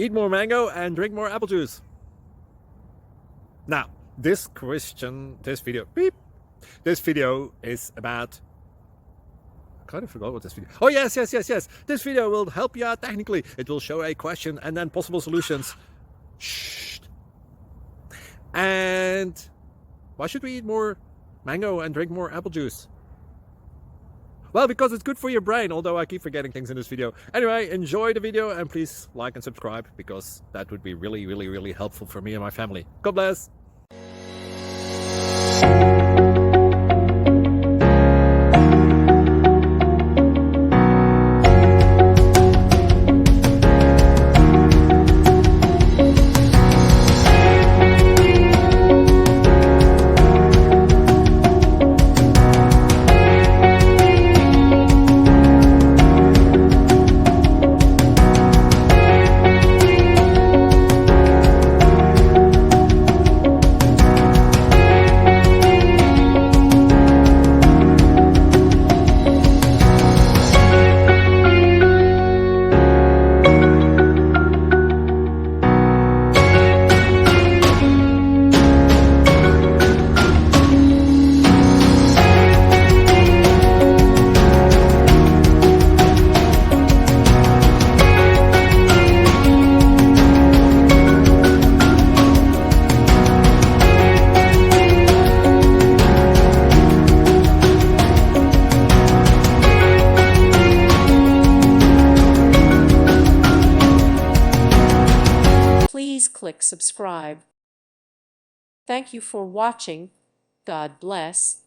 Eat more mango and drink more apple juice. Now, this video is about, I kind of forgot what this video. Oh, yes. This video will help you out technically. It will show a question and then possible solutions. Shh. And why should we eat more mango and drink more apple juice? Well, because it's good for your brain, although I keep forgetting things in this video. Anyway, enjoy the video and please like and subscribe, because that would be really helpful for me and my family. God bless. Please click subscribe. Thank you for watching. God bless.